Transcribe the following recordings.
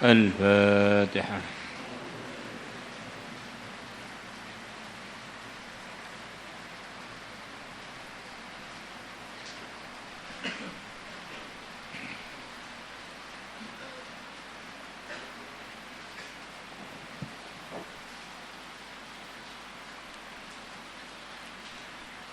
الفاتحة.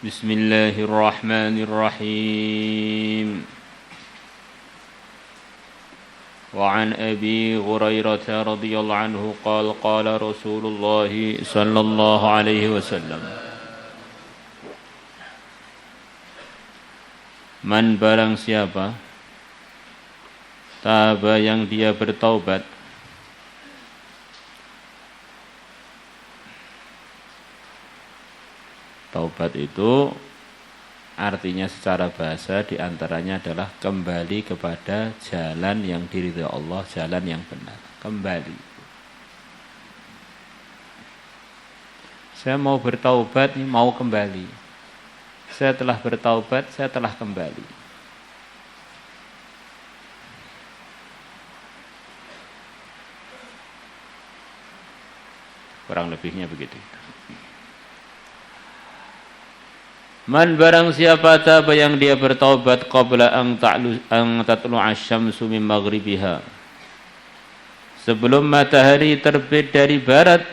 بسم الله الرحمن الرحيم. وعن أبي هريرة رضي الله عنه قال قال رسول الله صلى الله عليه وسلم Man barang siapa taba yang dia bertaubat Taubat itu artinya secara bahasa diantaranya adalah kembali kepada jalan yang diridhai Allah, jalan yang benar. Kembali. Saya mau bertaubat, mau kembali. Saya telah bertaubat, saya telah kembali. Kurang lebihnya begitu. Man barang siapa taba yang dia bertaubat qabla an tatlu asy-syamsu min maghribiha. Sebelum matahari terbit dari barat.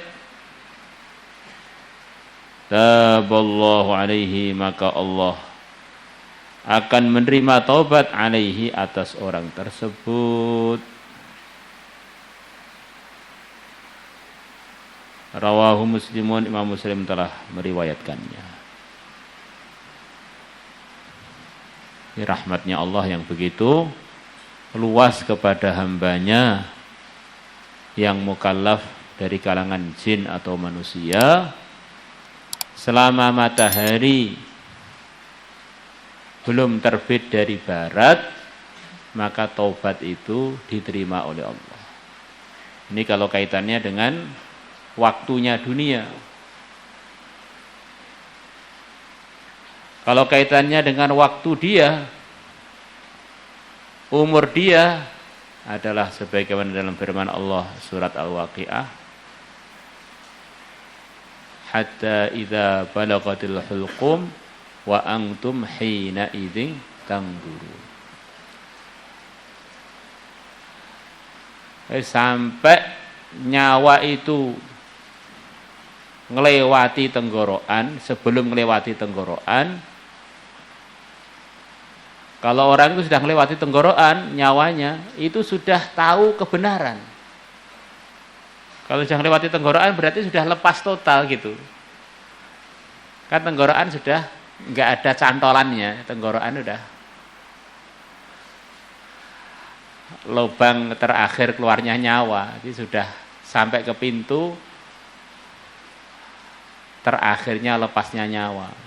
Taballahu alaihi, maka Allah akan menerima taubat alaihi atas orang tersebut. Rawahu Muslimun, Imam Muslim telah meriwayatkannya. Rahmatnya Allah yang begitu luas kepada hambanya yang mukallaf dari kalangan jin atau manusia. Selama matahari belum terbit dari barat, maka taubat itu diterima oleh Allah. Ini kalau kaitannya dengan waktunya dunia. Kalau kaitannya dengan waktu dia, umur dia adalah sebagaimana dalam firman Allah surat Al-Waqiah, hatta idza balagatil hulqum wa antum hina idzin tanzurun. Sampai nyawa itu ngelewati tenggorokan, sebelum ngelewati tenggorokan. Kalau orang itu sudah melewati tenggorokan, nyawanya itu sudah tahu kebenaran. Kalau sudah melewati tenggorokan berarti sudah lepas total gitu. Kan tenggorokan sudah nggak ada cantolannya, tenggorokan sudah lubang terakhir keluarnya nyawa, jadi sudah sampai ke pintu terakhirnya lepasnya nyawa.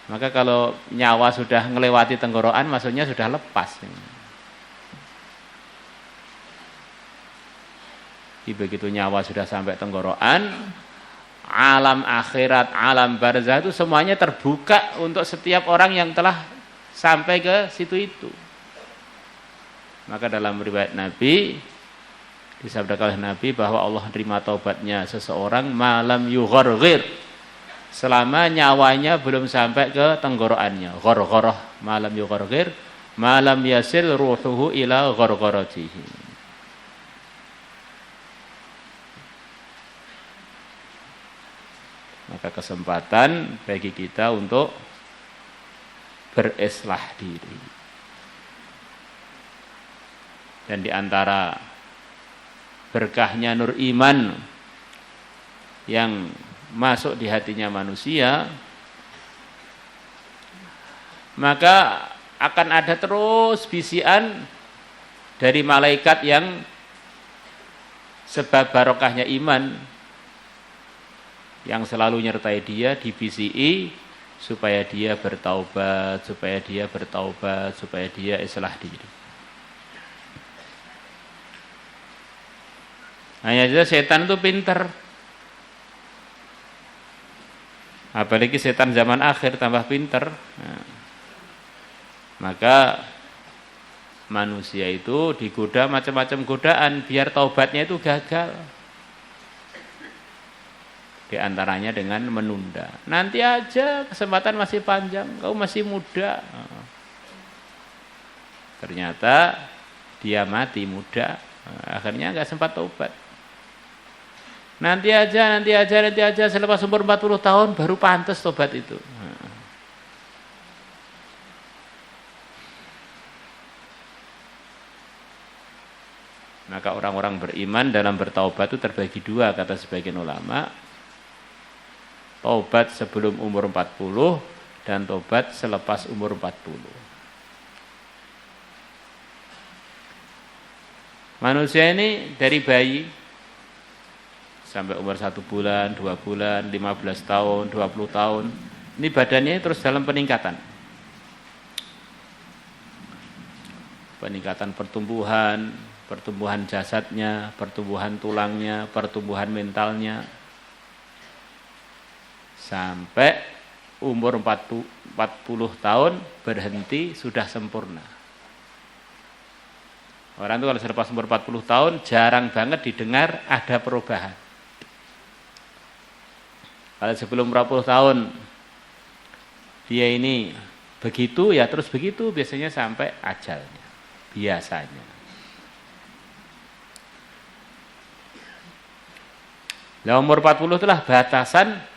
Maka kalau nyawa sudah melewati tenggorokan, maksudnya sudah lepas. Begitu nyawa sudah sampai tenggorokan, alam akhirat, alam barzah itu semuanya terbuka untuk setiap orang yang telah sampai ke situ itu. Maka dalam riwayat Nabi, disabdakan oleh Nabi bahwa Allah menerima taubatnya seseorang malam yugharghir, selama nyawanya belum sampai ke tenggorokannya. Ghargharah malam yugharghir, malam yasil ruhuhu ila ghargharatihi. Maka kesempatan bagi kita untuk berislah diri. Dan di antara berkahnya nur iman yang masuk di hatinya manusia, maka akan ada terus bisian dari malaikat yang sebab barokahnya iman yang selalu nyertai dia, dibisii supaya dia bertaubat, supaya dia bertaubat, supaya dia islah diri. Hanya saja setan itu pinter. Apalagi setan zaman akhir tambah pinter. Nah, maka manusia itu digoda macam-macam godaan biar taubatnya itu gagal. Di antaranya dengan menunda. Nanti aja, kesempatan masih panjang, kau masih muda. Ternyata dia mati muda, akhirnya nggak sempat taubat. Nanti aja, selepas umur 40 tahun baru pantas taubat itu. Maka orang-orang beriman dalam bertaubat itu terbagi dua, kata sebagian ulama. Taubat sebelum umur 40 dan taubat selepas umur 40. Manusia ini dari bayi sampai umur 1 bulan, 2 bulan, 15 tahun, 20 tahun. Ini badannya terus dalam peningkatan. Peningkatan pertumbuhan jasadnya, pertumbuhan tulangnya, pertumbuhan mentalnya. Sampai umur 40 tahun berhenti sudah sempurna. Orang itu kalau selepas umur 40 tahun jarang banget didengar ada perubahan. Kalau sebelum 40 tahun dia ini begitu ya terus begitu biasanya sampai ajalnya. Biasanya. Nah, umur 40 itulah batasan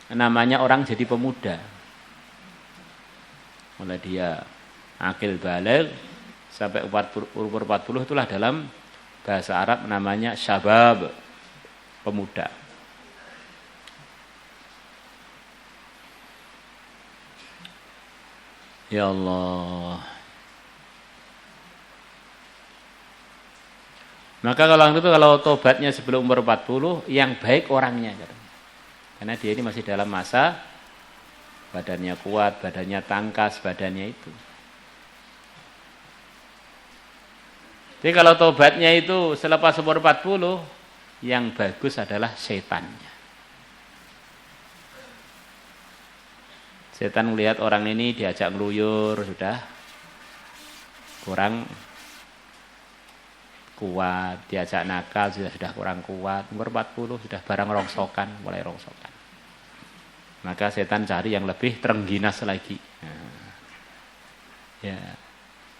namanya orang jadi pemuda. Mulai dia akil baligh sampai umur 40 itulah dalam bahasa Arab namanya syabab, pemuda. Ya Allah. Maka kalau tobatnya sebelum umur 40 yang baik orangnya. Karena dia ini masih dalam masa badannya kuat, badannya tangkas, badannya itu. Jadi kalau tobatnya itu selepas umur 40, yang bagus adalah setannya. Setan melihat orang ini diajak ngeluyur, sudah kurang kuat, diajak nakal sudah kurang kuat, umur 40 sudah barang rongsokan, mulai rongsokan. Maka setan cari yang lebih terengginas lagi. Nah, ya,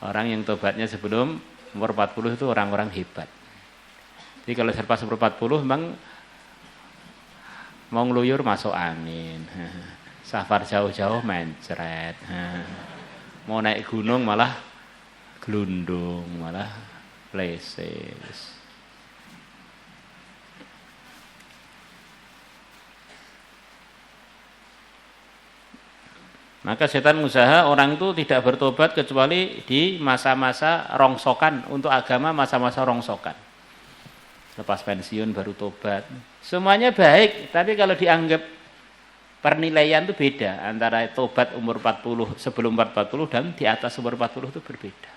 orang yang tobatnya sebelum umur 40 itu orang-orang hebat. Jadi kalau selepas umur 40 memang mau ngeluyur masuk angin, safar jauh-jauh mencret, mau naik gunung malah gelundung, malah places. Maka setan usaha orang itu tidak bertobat kecuali di masa-masa rongsokan. Untuk agama masa-masa rongsokan. Lepas pensiun baru tobat. Semuanya baik, tapi kalau dianggap penilaian itu beda antara tobat umur 40 sebelum 40 dan di atas umur 40 itu berbeda.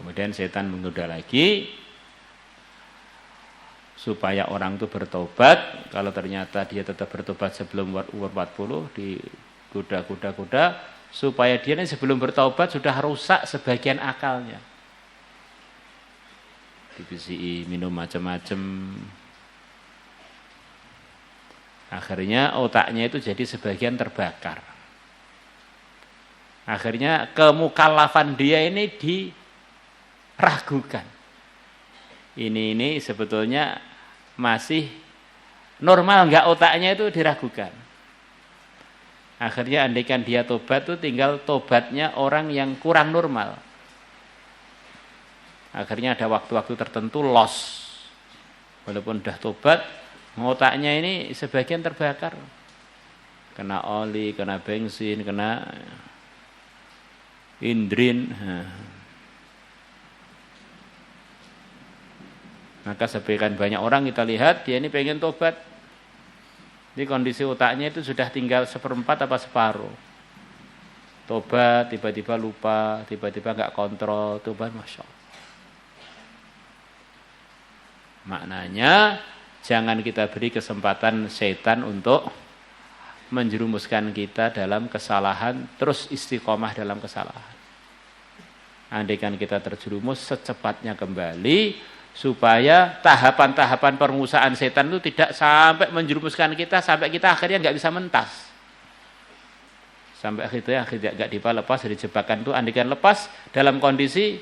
Kemudian setan menggoda lagi supaya orang itu bertobat. Kalau ternyata dia tetap bertobat sebelum umur 40, digoda supaya dia ini sebelum bertobat sudah rusak sebagian akalnya. Dibisiki minum macam-macam. Akhirnya otaknya itu jadi sebagian terbakar. Akhirnya kemukallafan dia ini diragukan. Ini sebetulnya masih normal enggak, otaknya itu diragukan. Akhirnya andaikan dia tobat itu tinggal tobatnya orang yang kurang normal. Akhirnya ada waktu-waktu tertentu loss. Walaupun sudah tobat, otaknya ini sebagian terbakar. Kena oli, kena bensin, kena indrin. Maka sebagian banyak orang kita lihat dia ini pengen tobat. Di kondisi otaknya itu sudah tinggal 1/4 apa separuh. Tobat tiba-tiba lupa, tiba-tiba enggak kontrol, tobat Masya Allah. Maknanya jangan kita beri kesempatan setan untuk menjerumuskan kita dalam kesalahan, terus istiqomah dalam kesalahan. Andaikan kita terjerumus, secepatnya kembali, supaya tahapan-tahapan permusuhan setan itu tidak sampai menjerumuskan kita, sampai kita akhirnya nggak bisa mentas. Sampai akhirnya nggak bisa lepas dari jebakan itu. Andaikan lepas dalam kondisi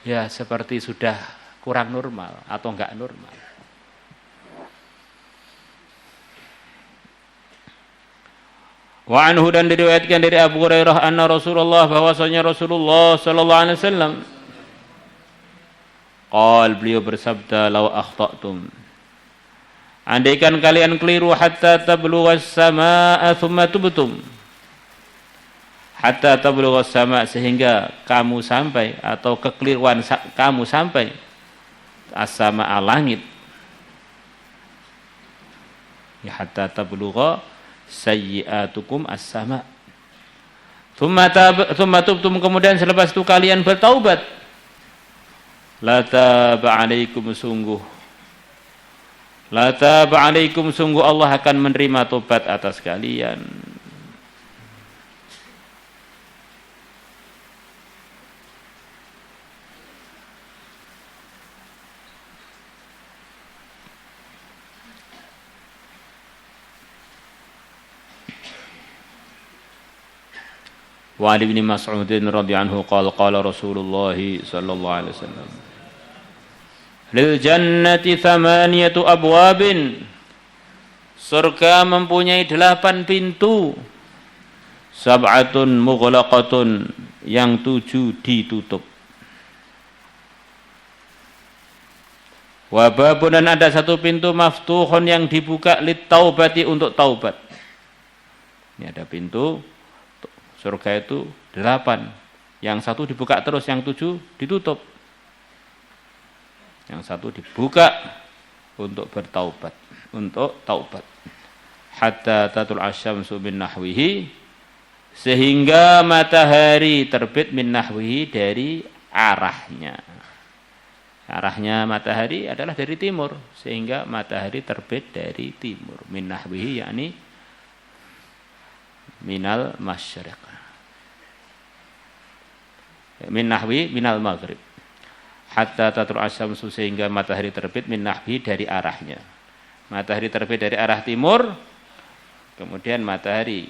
ya seperti sudah kurang normal atau nggak normal. Wa anhu, dan diriwayatkan dari Abu Hurairah anna Rasulullah, bahwasanya Rasulullah sallallahu alaihi wasallam qal, beliau bersabda, lau akhta'tum, andaikan kalian keliru, hatta tablugha as-samaa'a thumma tubtum, hatta tablugha as-sama', sehingga kamu sampai, atau kekeliruan kamu sampai as-samaa'a, langit, ya hatta tablugha sayyi'atukum as-sama', thumma tubtum, kemudian selepas itu kalian bertaubat, la taba alaikum, sungguh Allah akan menerima tobat atas kalian. Wa Ali bin Mas'ud radhiyallahu anhu qala Rasulullah sallallahu alaihi wasallam, lil jannati thamaniyatu abwabin, surga mempunyai 8 pintu, sab'atun mughlaqatun, yang 7 ditutup, wa babun, dan ada 1 pintu, maftuhun, yang dibuka, lit taubati, untuk taubat. Ini ada pintu surga itu 8, yang 1 dibuka terus, yang 7 ditutup. Yang 1 dibuka untuk bertaubat, untuk taubat. Hatta tatul asyamsu min nahwihi, sehingga matahari terbit, min nahwihi, dari arahnya. Arahnya matahari adalah dari timur, sehingga matahari terbit dari timur. Min nahwihi yakni minal masyriq. Min nahwi minal maghrib. Hatta tatul asyamsu, sehingga matahari terbit, min nahwi, dari arahnya. Matahari terbit dari arah timur, kemudian matahari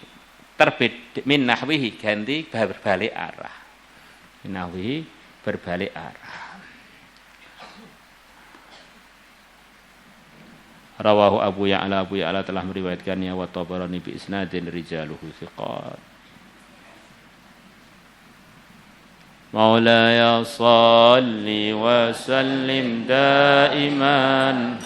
terbit min nahwihi, ganti berbalik arah. Min nahwihi, berbalik arah. Rawahu Abu Ya'la telah meriwayatkannya, wa Tabarani bi isnadin rijaluhu thiqat. Maulaya salli wa sallim daiman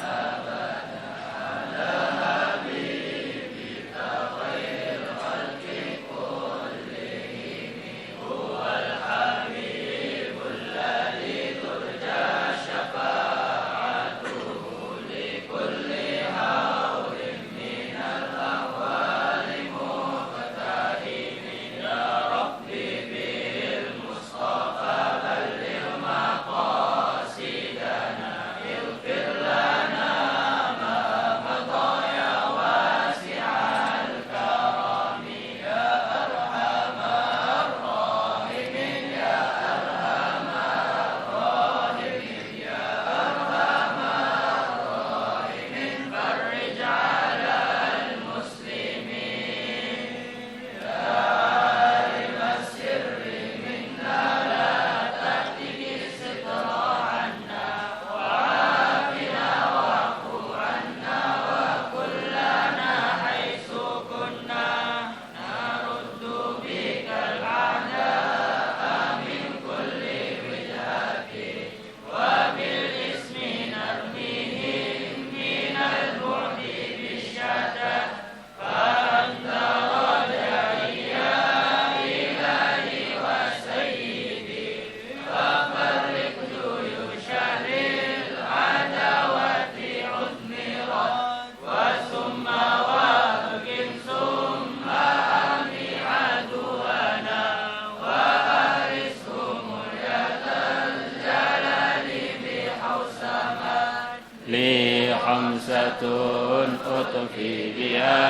hamzatun utfi biha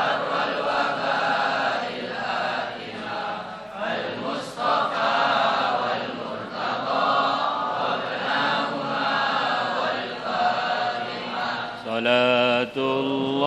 arwal waba'il hakimah wal mustafa wal murtada wabnahuma wal fatimah salatullah